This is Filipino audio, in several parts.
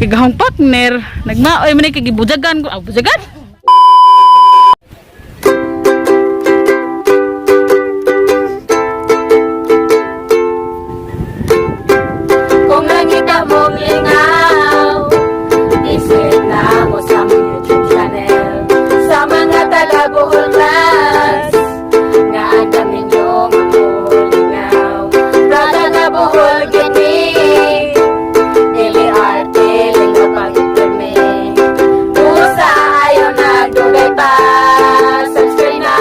Kay gahong partner, nagmaoy man kay gibujagan ko. Ah, bujagan. Kung nakita mong lingaw, visit na mo sa mong YouTube channel. Sa mga taga-Bohol class, nga ang dami niyong lingaw. Brada na Bohol gini, dili arte, linggo pag-interme. Usa ayaw na dugay pa, subscribe na.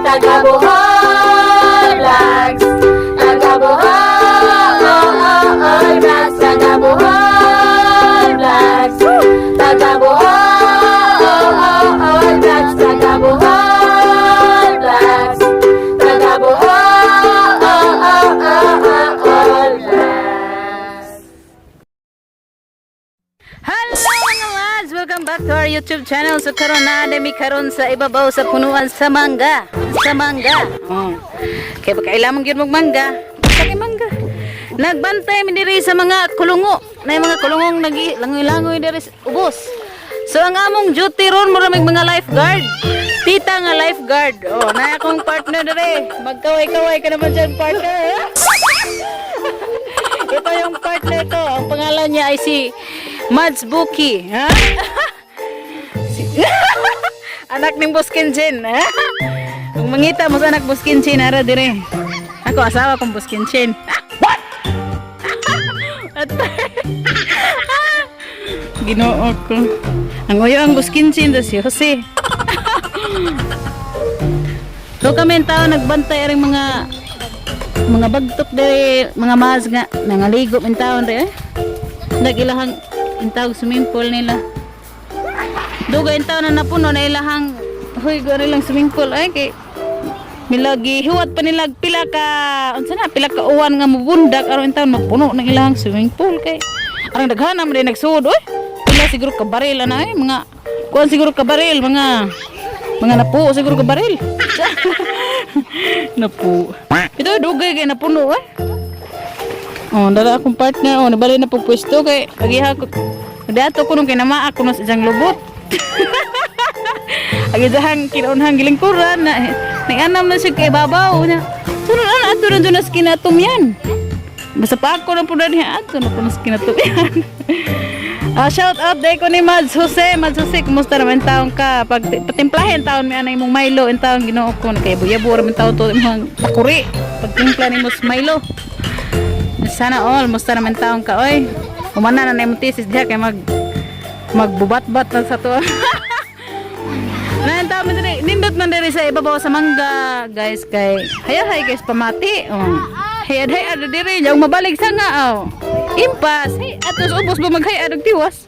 Taga-Bohol vlogs, Taga-Bohol vlogs, Taga-Bohol vlogs, Taga-Bohol vlogs, Taga-Bohol vlogs, Taga-Bohol vlogs. Hello mga lads! Welcome back to our YouTube channel. So karon na mi karon sa ibabaw sa punuan sa mangga. Sa mangga. Oh. Kaya baka ilamang gyud magmangga. Sa mangga. Nagbantay mi diri sa mga kulungo. Na mga kulungong langoy-langoy diri sa ubos. So ang among duty ron mura may mga lifeguard. Tita nga lifeguard. Oh, na akong partner diri. Magkaway-kaway ka naman dyan, partner. Ito yung partner ko. Ang pangalan niya ay si Mads Buki. Ha? Anak ng Boss Kinchin. Ha? Kung mangita mo sa anak Boss Kinchin, ara dire. Ako asawa kong Boss Kinchin. What? Ginoo ko. Ang uyo ang Boss Kinchin si Jose. So kami tao nagbantay ring mga bagtok dere, mga mas nga nangaligo min taon re. Nagilahang intawag swimming pool nila. Dugay taon na napuno na ilahang huy gari lang swimming pool ay kay milagi huwat pa nila pila ka unsa na pila ka uwan nga mubundak aron taon mapuno ng ilahang swimming pool kay arang daghana man din nagsuod oy. Pila siguro ka baril na ay mga kuan siguro ka baril mga napuo siguro ka baril. Napuo. Ito dugay kay napuno eh. Oh, dala akong partner oh nabali na pagpwesto kay agiha ko. Dato ko nung kinamaa ko sa isang lubot. Agidahang kinaunhang gilingkuran na nag-anam na siya kay babaw na. Sunod na ato na doon na skinatum yan. Basta pa ako na po na niya ato na po na skinatum yan. Shout out day ko ni Mads Jose. Mads Jose, kumusta naman taong ka? Patimplahin taon may anay mong Milo in taong ginoo ko. Nakayabo-yabo naman taon to imong takuri. Pagtimpla ni mo Milo. Sana all, musta naman taong ka. Oy, umana na na yung thesis diya kaya magbubat-bat na sa to. Nahin taon mo diri. Nindot man diri sa ibabaw sa mangga. Guys, kay hay guys, pamati. Hayad diri. Yung mabalik sa nga. Impas. Hey, atos ubos ba maghayad og tiwas?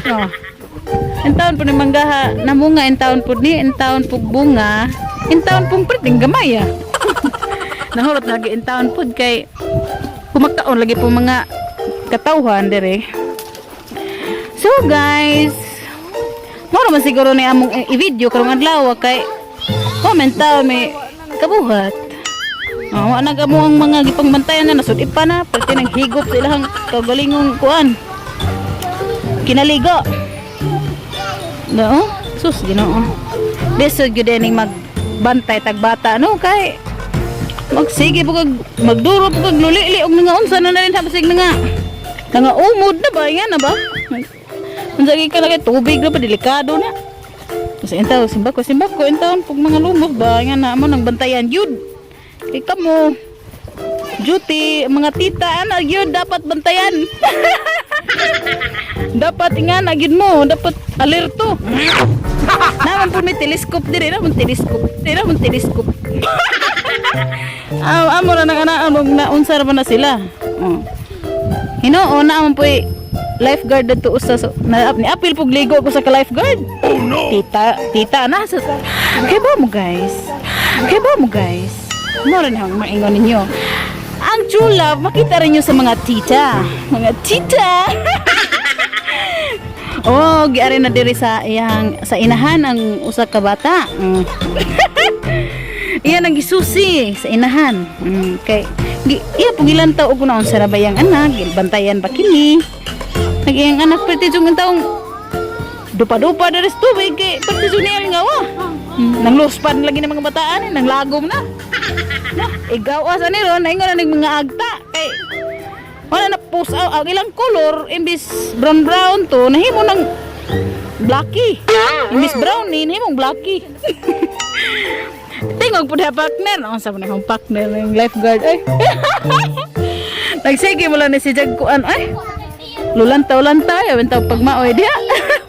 Oh. In taon po ni manggaha namunga in taon po ni in taon po bunga. In taon po pwedeng gamay ah. Nahurot lagi in taon po kay kumakaon lagi po mga katawhan dire. So guys, moro man siguro ni among i-video karong adlaw kay comment taon may kabuhat. Wa na gamo ang mga gipangbantayan na nasud pa na pati naghigop sa ilang kagalingong kuan. Kinaligo. No? Sus Ginoo. Desod gyud ning magbantay tag bata no kay magsige pug magduro pug luli-li og nga unsa na rin habasig nga umod na ba yan na ba? Unsa gi ka na kay tubig na pa delikado na. Kasi entaw simbako entaw pug mga lumos ba nga na mo nang bantayan yun. Ikaw mo duty mga tita ana gyud dapat bantayan. Dapat ingana gyud mo, dapat alerto. Naman po may telescope diri na mun telescope. Amo ra nang ana na unsa ra na sila. Hinoo na man po lifeguard dito usa so ni apil pug ligo ko sa ka lifeguard. Oh no. Tita na sa. Kay ba mo guys? Mora na ang maingon ninyo. Ang true love, makita rin nyo sa mga tita. Mga tita! Oh, giari na diri sa inahan ang usa ka bata. Iyan ang gisusi sa inahan. Kay iya pugilan tao ko naon sa rabayang anak, bantayan ba kini. Naging anak pati yung taong dupa-dupa dari sa tubig kay pati yung niyang ngawa. Nang luspan lagi ng mga bataan, nang lagom na. Igawas ani ron, naingon na mga agta kay wala na pusaw ang ilang color imbis brown to nahimo ng blacky. Imbis brown ni nahimo blacky. Tingog po na partner. Ang sabi na akong partner ng lifeguard. Ay. Nagsige mo lang na si Jagkuan. Ay. Lulantaw-lantaw. Yawan tao pagmaoy diya.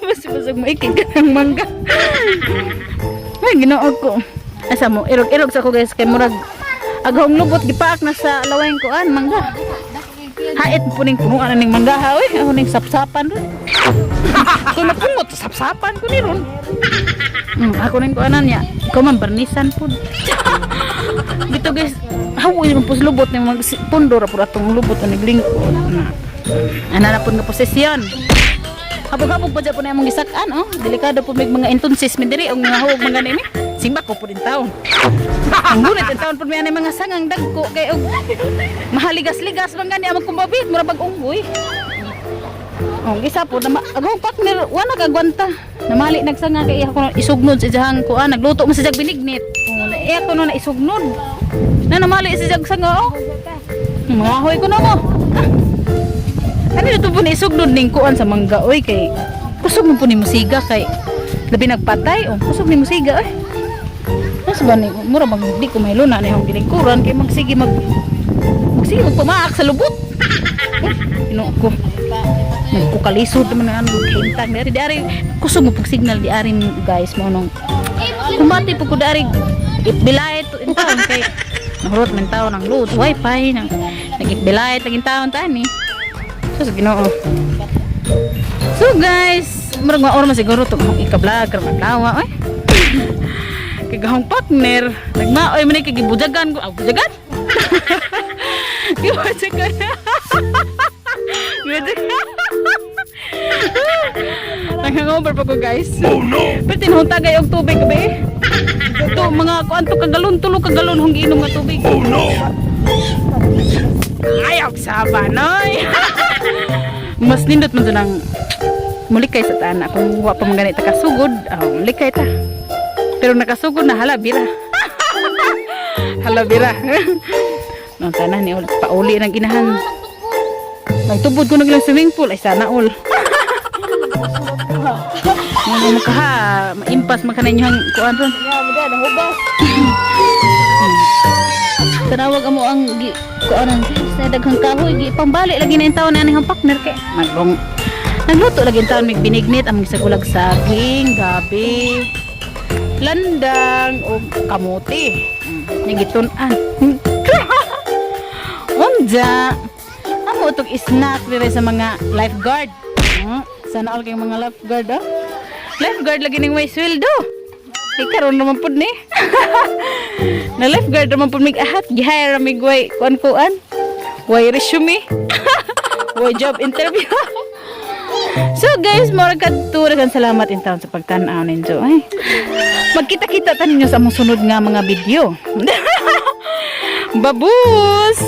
Basig-basig mo ikig ka ng mangga. Ay, ginoog ko. Asa mo, irog-irog sa ko guys. Kay murag agahong lubot. Gipaak na sa laweng kuan. Mangga. Hait po ning punuan na ning mangga ha. Uy, ako ning sapsapan ron. Kung napungot, sapsapan ko ni ron. Ako ning kuanan niya. Ikaw man barnisan po. Dito guys, hawo yung pus lubot ng mga pundo ra po atong lubot na naglingkod. Ana na po nga posisyon. Habog-habog pa dyan po na yung mga gisakan, oh. Delikado po may mga intonsis mi diri, ang mga hawag mga ganimi. Simba ko po din taon. Ang gunit ang taon po may mga sangang dagko, kaya mahaligas-ligas mga gani, amag kumbabit, mura pag-unggoy. Oh, gisa po, agong partner, wala kagwanta. Namali nagsanga kay ako isugnod sa jahang kuan, nagluto mo sa jag binignit. Oh, iya ko no na isugnod. Na namali sa jag sanga, oh. Mahoy ko na mo. Ano dito po ni isugnod ning kuan sa mangga, oy, kay kusog mo po ni musiga kay labi nagpatay, oh. Kusog ni musiga, oy. Nas ba ni mura mag di ko may luna ni akong gilingkuran kay magsige magpamaak sa lubot. Ino ko. Nagkukalisod naman ang hintag dari kusog mo pag signal di arin guys mo nung kumbati po ko dari itbilayet in town kay nahurot man tao ng load wifi nang nagitbilayet laging taon tani so Ginoo. So guys murag maor man siguro to ika-vlog kar maglawa oy kay gahong partner nagmaoy man kay gibujagan ko bujagan gibujagan Nag-hangover pa ko guys. Oh no! Pero tinunta kayo og tubig gabi. Ito mga kuan to kagalon tulo kagalon hong giinom nga tubig. Oh no! Ayaw saba noy. Mas nindot man to nang mulikay sa tana kung wa pa man ganit kasugod. Mulikay ta. Pero nakasugod na halabira. Halabira. Nang tanah ni pauli nang inahan. Nagtubod ko naglang swimming pool ay sana all. Ano mo kaha, maimpas makanan yung kuan ron. Ya, muda dah hubas. Tanawag amo ang kuanan sa daghang kahoy gi pambali lagi na yung taon na ang partner kay nagluto lagi yung taon mig binignit ang gisagulag saging, gabi, landang o kamuti. Nagitunan. Unja. Amo itong snack dire sa mga lifeguard. Sana all kayong mga lifeguard, oh. Lifeguard lagi ning may sweldo. Ikaroon naman po ni. Na lifeguard naman po mig ahat. Gihire mig way kuan-kuan. Way resume. Way job interview. So guys, mura kadturagan salamat in town sa pagtan-aw ninyo. Ay. Magkita-kita ta ninyo sa among sunod nga mga video. Babus!